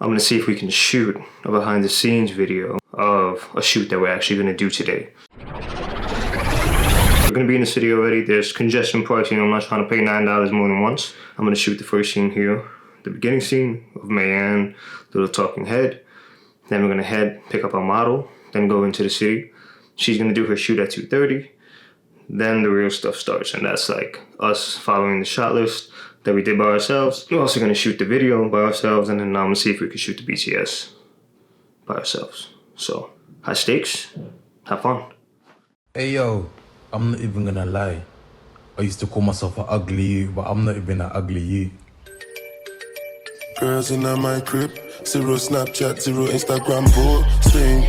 I'm gonna see if we can shoot a behind the scenes video of a shoot that we're actually gonna do today. We're gonna be in the city already. There's congestion pricing. I'm not trying to pay $9 more than once. I'm gonna shoot the first scene here, the beginning scene of Mayanne, little talking head. Then we're gonna pick up our model, then go into the city. She's gonna do her shoot at 2:30. Then the real stuff starts, and that's like us following the shot list that we did by ourselves. We're also gonna shoot the video by ourselves, and then I'm gonna see if we can shoot the BTS by ourselves. So, high stakes, have fun. Hey yo, I'm not even gonna lie. I used to call myself an ugly you, but I'm not even an ugly you. Girls in my crib, 0 Snapchat, 0 Instagram posting.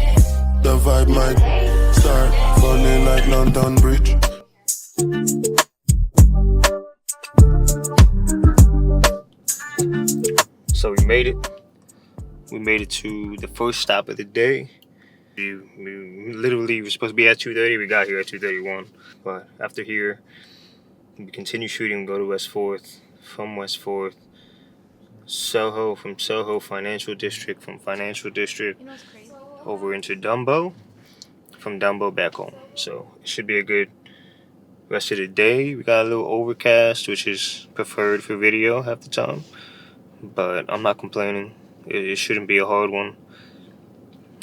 The vibe might start falling like London Bridge. So we made it. We made it to the first stop of the day. We literally were supposed to be at 2:30. We got here at 2:31. But after here, we continue shooting, go to West 4th, from West 4th, Soho, from Soho, Financial District, from Financial District, over into Dumbo, from Dumbo back home. So it should be a good rest of the day. We got a little overcast, which is preferred for video half the time. But I'm not complaining. It shouldn't be a hard one.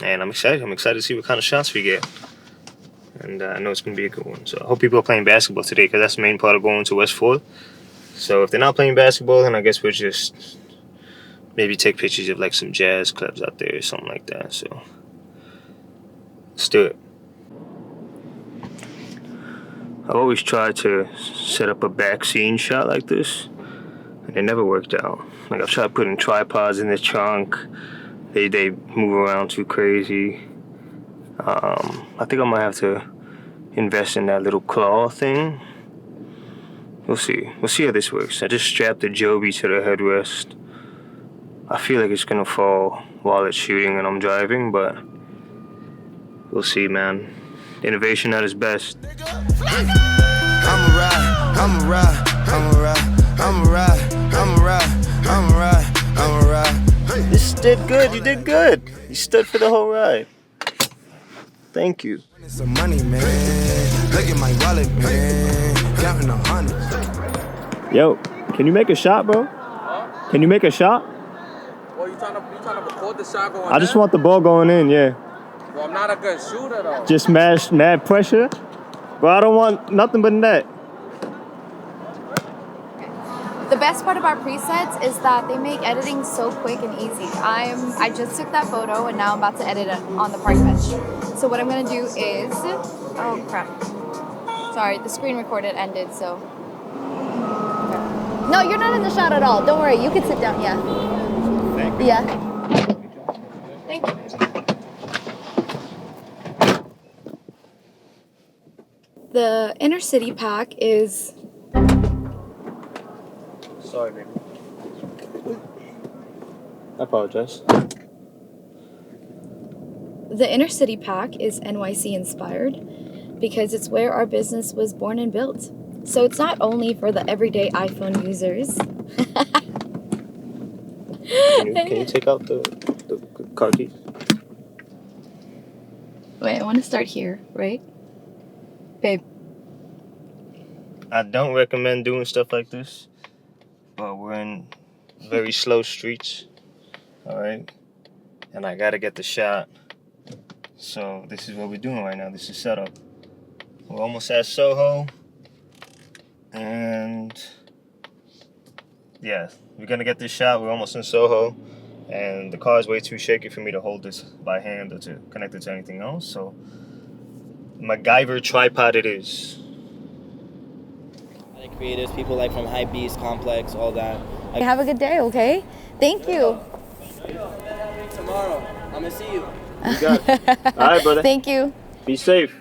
And I'm excited. I'm excited to see what kind of shots we get. And I know it's going to be a good one. So I hope people are playing basketball today, because that's the main part of going to West 4th. So if they're not playing basketball, then I guess we'll just maybe take pictures of like some jazz clubs out there or something like that. So let's do it. I've always tried to set up a back scene shot like this, and it never worked out. Like, I've tried putting tripods in the trunk. They move around too crazy. I think I might have to invest in that little claw thing. We'll see. We'll see how this works. I just strapped the Joby to the headrest. I feel like it's gonna fall while it's shooting and I'm driving, but we'll see, man. Innovation at its best. This did good. You did good. You stood for the whole ride. Thank you. Some money, man. Look at my wallet, man. Counting the hundreds. Yo, can you make a shot, bro? Huh? Can you make a shot? Well, you trying to record the shot going I just want the ball going in, yeah. Well, I'm not a good shooter, though. Just mad pressure. Bro, I don't want nothing but net. The best part about presets is that they make editing so quick and easy. I just took that photo and now I'm about to edit it on the park bench. So what I'm gonna do is, oh crap. Sorry, the screen recorded ended, so. No, you're not in the shot at all. Don't worry, you can sit down, yeah. Thank you. Yeah. Thank you. The inner city pack is... Sorry, baby. I apologize. The inner city pack is NYC inspired because it's where our business was born and built. So it's not only for the everyday iPhone users. Can you take out the car keys? Wait, I want to start here, right? Babe. I don't recommend doing stuff like this, but we're in very slow streets, all right? And I gotta get the shot. So this is what we're doing right now. This is setup. We're almost at Soho. And yeah, we're gonna get this shot. We're almost in Soho. And the car is way too shaky for me to hold this by hand or to connect it to anything else. So MacGyver tripod it is. Creatives, people like from Hype Beast, Complex, all that. Have a good day, okay? Thank you. Tomorrow, I'm gonna see you. You got it. All right, brother. Thank you. Be safe.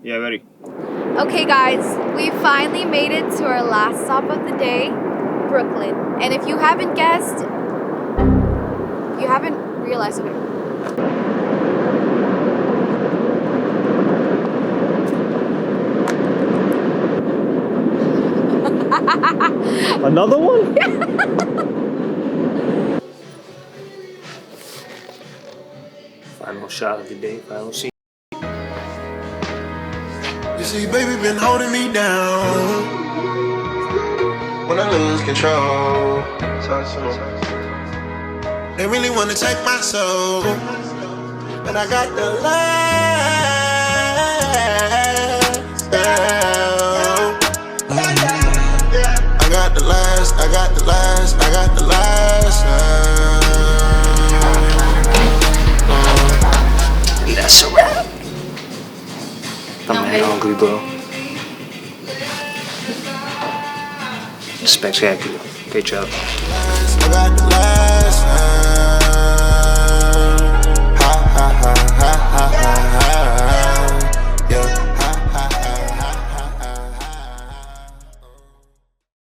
Yeah, ready. Okay, guys, we finally made it to our last stop of the day, Brooklyn. And if you haven't guessed, you haven't realized it. Another one? Final shot of the day, final scene. You see, baby been holding me down when I lose control. They really wanna take my soul, but I got the last. I got the last. I got the last. I got the last. That's a wrap. I'm mad hungry, bro. Spectacular. Great job. I got the last.